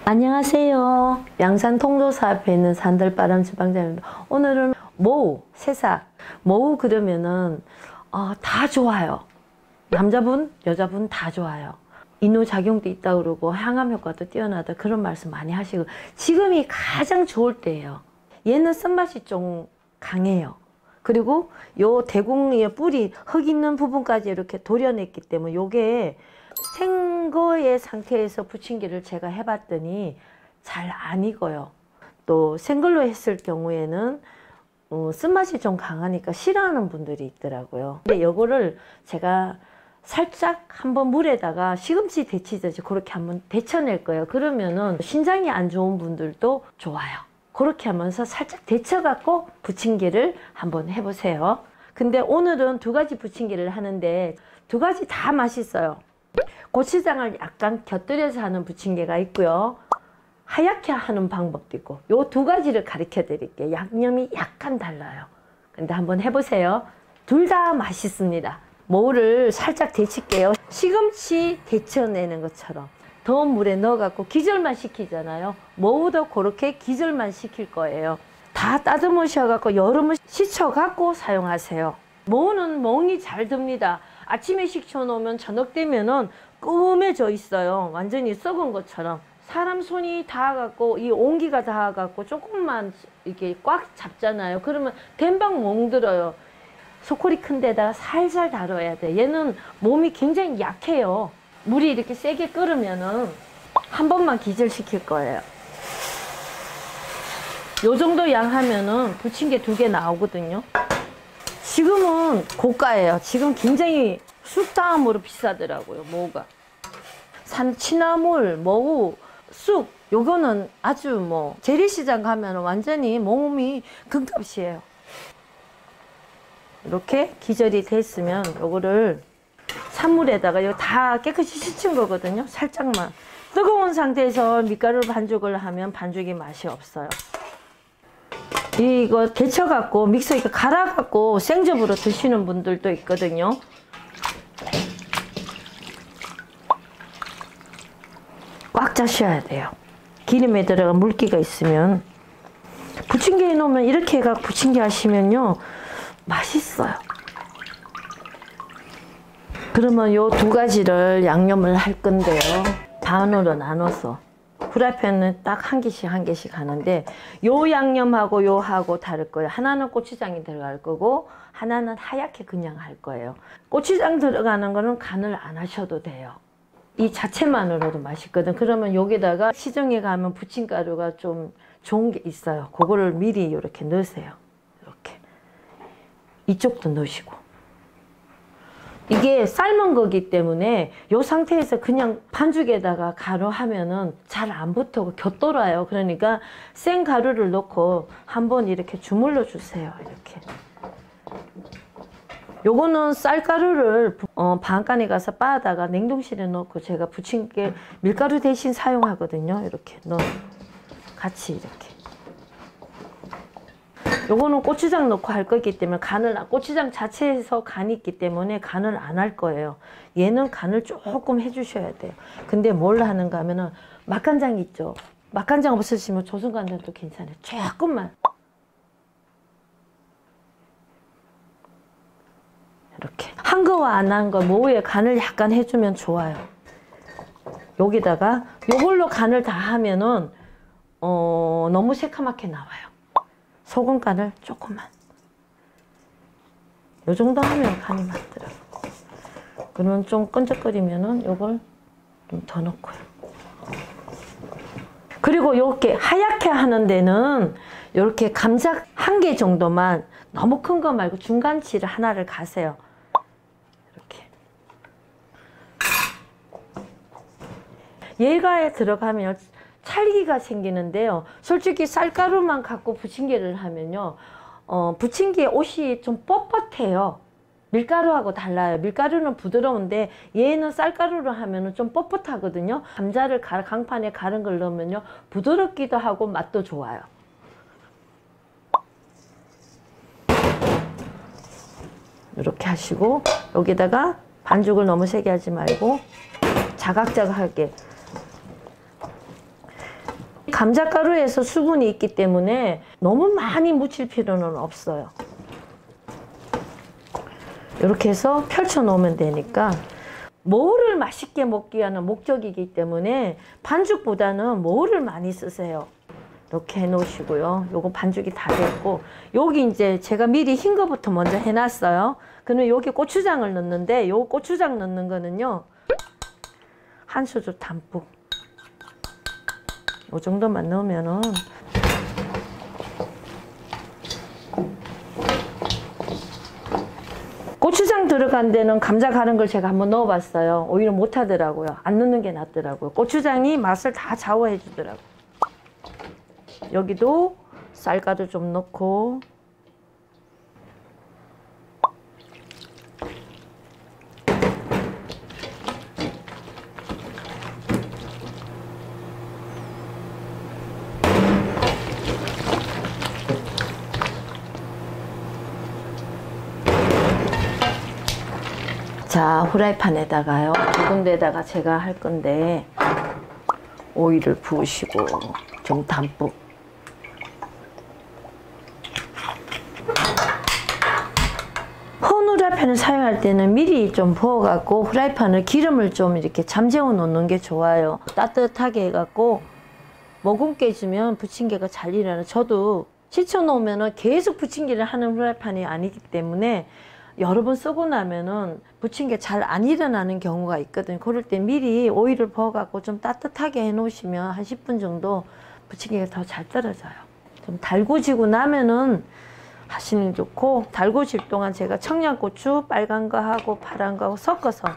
안녕하세요. 양산 통도사 앞에 있는 산들바람 주방장입니다. 오늘은 모우, 새싹. 모우 그러면은 다 좋아요. 남자분, 여자분 다 좋아요. 이노작용도 있다고 그러고 항암 효과도 뛰어나다 그런 말씀 많이 하시고 지금이 가장 좋을 때예요. 얘는 쓴맛이 좀 강해요. 그리고 요 대궁의 뿌리, 흙 있는 부분까지 이렇게 도려냈기 때문에 요게 생거의 상태에서 부침개를 제가 해봤더니 잘 안 익어요. 또 생걸로 했을 경우에는 쓴맛이 좀 강하니까 싫어하는 분들이 있더라고요. 근데 요거를 제가 살짝 한번 물에다가 시금치 데치듯이 그렇게 한번 데쳐낼 거예요. 그러면은 신장이 안 좋은 분들도 좋아요. 그렇게 하면서 살짝 데쳐갖고 부침개를 한번 해보세요. 근데 오늘은 두 가지 부침개를 하는데 두 가지 다 맛있어요. 고추장을 약간 곁들여서 하는 부침개가 있고요. 하얗게 하는 방법도 있고 요 두 가지를 가르쳐 드릴게요. 양념이 약간 달라요. 근데 한번 해보세요. 둘 다 맛있습니다. 모를 살짝 데칠게요. 시금치 데쳐내는 것처럼 더운 물에 넣어갖고 기절만 시키잖아요. 모우도 그렇게 기절만 시킬 거예요. 다 따듬으셔갖고 여름을 씻어갖고 사용하세요. 모우는 멍이 잘 듭니다. 아침에 식혀놓으면 저녁 되면은 끔해져 있어요. 완전히 썩은 것처럼. 사람 손이 닿아갖고 이 온기가 닿아갖고 조금만 이렇게 꽉 잡잖아요. 그러면 금방 멍들어요. 소쿠리 큰 데다가 살살 다뤄야 돼. 얘는 몸이 굉장히 약해요. 물이 이렇게 세게 끓으면은 한 번만 기절시킬 거예요. 요 정도 양 하면은 부침개 2개 나오거든요. 지금은 고가예요. 지금 굉장히 쑥 다음으로 비싸더라고요. 모우가. 산치나물, 모우, 쑥 요거는 아주 재래시장 가면 완전히 몸이 금값이에요. 이렇게 기절이 됐으면 요거를 찬물에다가 이거 다 깨끗이 씻은 거거든요. 살짝만. 뜨거운 상태에서 밀가루 반죽을 하면 반죽이 맛이 없어요. 이거 데쳐갖고 믹서기에 갈아갖고 생즙으로 드시는 분들도 있거든요. 꽉 짜셔야 돼요. 기름에 들어간 물기가 있으면. 부침개에 넣으면 이렇게 해갖고 부침개 하시면요 맛있어요. 그러면 요 두 가지를 양념을 할 건데요. 반으로 나눠서 프라이팬은 딱 한 개씩 하는데 요 양념하고 요하고 다를 거예요. 하나는 고추장이 들어갈 거고 하나는 하얗게 그냥 할 거예요. 고추장 들어가는 거는 간을 안 하셔도 돼요. 이 자체만으로도 맛있거든. 그러면 여기다가 시중에 가면 부침가루가 좀 좋은 게 있어요. 그거를 미리 이렇게 넣으세요. 이렇게 이쪽도 넣으시고. 이게 삶은 거기 때문에 이 상태에서 그냥 반죽에다가 가루 하면은 잘 안 붙고 곁돌아요. 그러니까 생 가루를 넣고 한번 이렇게 주물러 주세요. 이렇게. 요거는 쌀가루를 방앗간에 가서 빻아다가 냉동실에 넣고 제가 부침개 밀가루 대신 사용하거든요. 이렇게 같이 이렇게. 요거는 고추장 넣고 할 거기 때문에 고추장 자체에서 간이 있기 때문에 간을 안 할 거예요. 얘는 간을 조금 해주셔야 돼요. 근데 뭘 하는가 하면은 맛간장 있죠. 맛간장 없으시면 조선간장도 괜찮아요. 조금만. 이렇게 한 거와 안 한 거 모우에 간을 약간 해주면 좋아요. 여기다가 요걸로 간을 다 하면은 너무 새카맣게 나와요. 소금 간을 조금만. 요 정도 하면 간이 맞더라고요. 그러면 좀 끈적거리면은 요걸 좀 더 넣고요. 그리고 요렇게 하얗게 하는 데는 요렇게 감자 1개 정도만, 너무 큰 거 말고 중간치를 하나를 가세요. 이렇게. 얘가 들어가면 찰기가 생기는데요. 솔직히 쌀가루만 갖고 부침개를 하면요. 부침개 옷이 좀 뻣뻣해요. 밀가루하고 달라요. 밀가루는 부드러운데 얘는 쌀가루로 하면 좀 뻣뻣하거든요. 감자를 강판에 갈은 걸 넣으면요. 부드럽기도 하고 맛도 좋아요. 이렇게 하시고 여기다가 반죽을 너무 세게 하지 말고 자각자각하게 감자가루에서 수분이 있기 때문에 너무 많이 묻힐 필요는 없어요. 이렇게 해서 펼쳐 놓으면 되니까 모를 맛있게 먹기 위한 목적이기 때문에 반죽보다는 모를 많이 쓰세요. 이렇게 해 놓으시고요. 요거 반죽이 다 됐고, 여기 이제 제가 미리 흰 거부터 먼저 해 놨어요. 그러면 여기 고추장을 넣는데, 요 고추장 넣는 거는요, 한 수저 담뿍. 요 정도만 넣으면은 고추장 들어간 데는 감자 가는 걸 제가 한번 넣어봤어요. 오히려 못하더라고요. 안 넣는 게 낫더라고요. 고추장이 맛을 다 좌우해 주더라고요. 여기도 쌀가루 좀 넣고, 자, 후라이팬에다가요, 두 군데다가 제가 할 건데 오일을 부으시고 좀 담뿍. 헌 후라이팬을 사용할 때는 미리 좀 부어갖고 후라이팬을 기름을 좀 이렇게 잠재워 놓는 게 좋아요. 따뜻하게 해갖고 모금 깨지면 부침개가 잘 일어나요. 저도 식혀 놓으면 계속 부침개를 하는 후라이팬이 아니기 때문에 여러 번 쓰고 나면은 부침개 잘 안 일어나는 경우가 있거든요. 그럴 때 미리 오일을 부어갖고 좀 따뜻하게 해 놓으시면 한 10분 정도 부침개가 더 잘 떨어져요. 좀 달궈지고 나면은 하시는 게 좋고, 달궈질 동안 제가 청양고추 빨간 거 하고 파란 거 하고 섞어서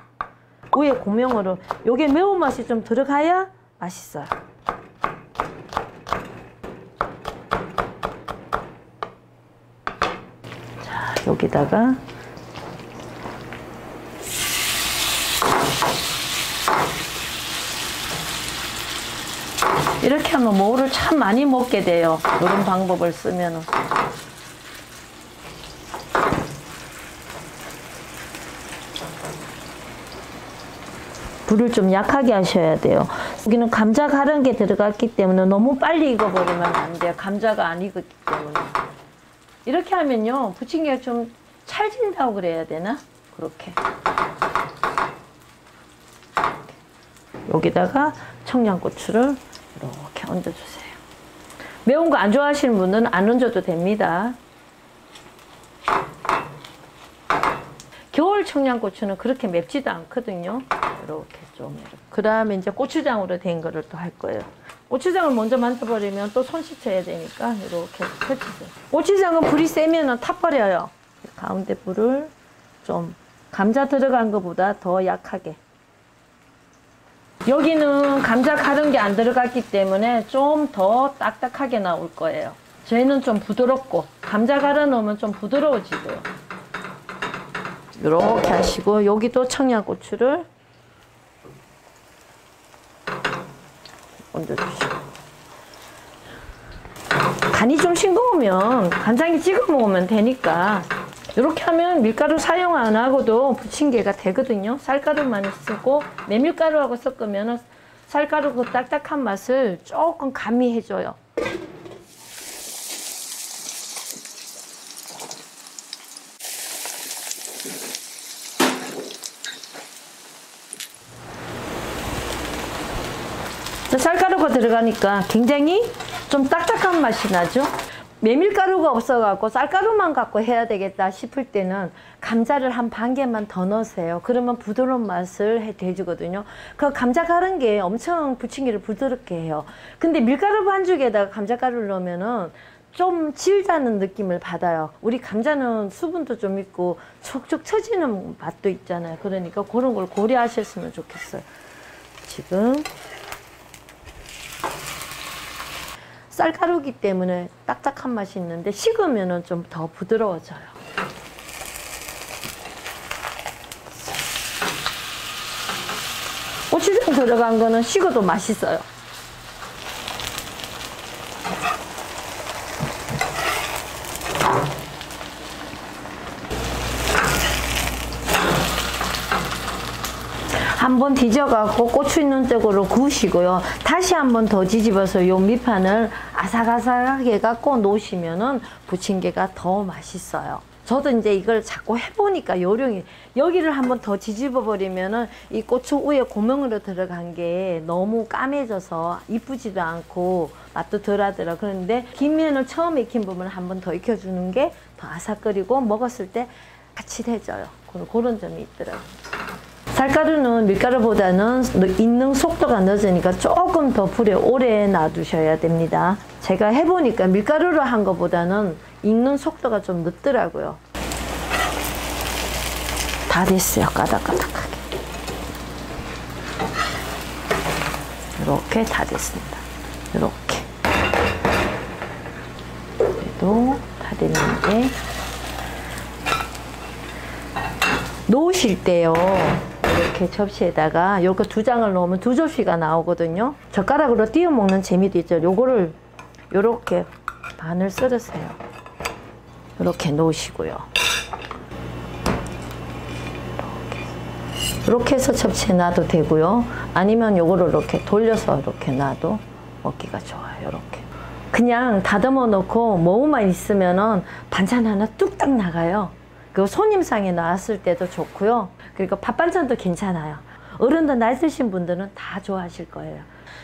위에 고명으로, 요게 매운맛이 좀 들어가야 맛있어요. 자, 여기다가 이렇게 하면 뭐를 참 많이 먹게 돼요. 이런 방법을 쓰면은. 불을 좀 약하게 하셔야 돼요. 여기는 감자 가른 게 들어갔기 때문에 너무 빨리 익어버리면 안 돼요. 감자가 안 익었기 때문에. 이렇게 하면요, 부침개가 좀 찰진다고 그래야 되나? 그렇게. 여기다가 청양고추를 이렇게 얹어주세요. 매운 거 안 좋아하시는 분은 안 얹어도 됩니다. 겨울 청양고추는 그렇게 맵지도 않거든요. 이렇게 좀. 그 다음에 이제 고추장으로 된 거를 또 할 거예요. 고추장을 먼저 만져버리면 또 손 씻어야 되니까 이렇게 펼치세요. 고추장은 불이 세면 타버려요. 가운데 불을 좀 감자 들어간 것보다 더 약하게. 여기는 감자 가른 게 안 들어갔기 때문에 좀 더 딱딱하게 나올 거예요. 저희는 좀 부드럽고, 감자 갈아 넣으면 좀 부드러워지고요. 이렇게 하시고, 여기도 청양고추를 얹어주시고, 간이 좀 싱거우면 간장에 찍어 먹으면 되니까 이렇게 하면 밀가루 사용 안 하고도 부침개가 되거든요. 쌀가루만 쓰고 메밀가루하고 섞으면 쌀가루 그 딱딱한 맛을 조금 가미해줘요. 쌀가루가 들어가니까 굉장히 좀 딱딱한 맛이 나죠. 메밀가루가 없어갖고 쌀가루만 갖고 해야 되겠다 싶을 때는 감자를 한 반 개만 더 넣으세요. 그러면 부드러운 맛을 내주거든요. 그 감자 가른 게 엄청 부침개를 부드럽게 해요. 근데 밀가루 반죽에다가 감자가루를 넣으면은 좀 질다는 느낌을 받아요. 우리 감자는 수분도 좀 있고 촉촉 처지는 맛도 있잖아요. 그러니까 그런 걸 고려하셨으면 좋겠어요. 지금 쌀가루기 때문에 딱딱한 맛이 있는데 식으면 좀 더 부드러워져요. 고추장 들어간 거는 식어도 맛있어요. 한번 뒤져갖고 고추 있는 쪽으로 구우시고요. 다시 한번 더 뒤집어서 요 밑판을 아삭아삭하게 갖고 놓으시면은 부침개가 더 맛있어요. 저도 이제 이걸 자꾸 해보니까 요령이, 여기를 한번 더 뒤집어 버리면은 이 고추 위에 고명으로 들어간 게 너무 까매져서 이쁘지도 않고 맛도 덜하더라. 그런데 김면을 처음 익힌 부분을 한번 더 익혀주는 게 더 아삭거리고 먹었을 때 까칠해져요. 그런 점이 있더라고요. 쌀가루는 밀가루보다는 익는 속도가 늦으니까 조금 더 불에 오래 놔두셔야 됩니다. 제가 해보니까 밀가루로 한 것보다는 익는 속도가 좀 늦더라고요. 다 됐어요. 까닥까닥하게. 이렇게 다 됐습니다. 이렇게. 그래도 다 됐는데 놓으실 때요. 이렇게 접시에다가 이렇게 2장을 넣으면 2접시가 나오거든요. 젓가락으로 띄워 먹는 재미도 있죠. 요거를 요렇게 반을 썰으세요. 이렇게 놓으시고요. 이렇게 해서 접시에 놔도 되고요. 아니면 요거를 이렇게 돌려서 이렇게 놔도 먹기가 좋아요. 이렇게. 그냥 다듬어 놓고 뭐만 있으면은 반찬 하나 뚝딱 나가요. 그 손님상에 나왔을 때도 좋고요. 그리고 밥 반찬도 괜찮아요. 어른들 나이 드신 분들은 다 좋아하실 거예요.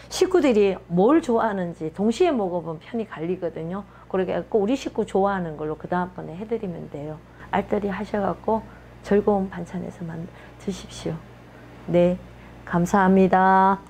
식구들이 뭘 좋아하는지 동시에 먹어보면 편이 갈리거든요. 그렇게 우리 식구 좋아하는 걸로 그 다음번에 해드리면 돼요. 알뜰히 하셔갖고 즐거운 반찬에서만 드십시오. 네, 감사합니다.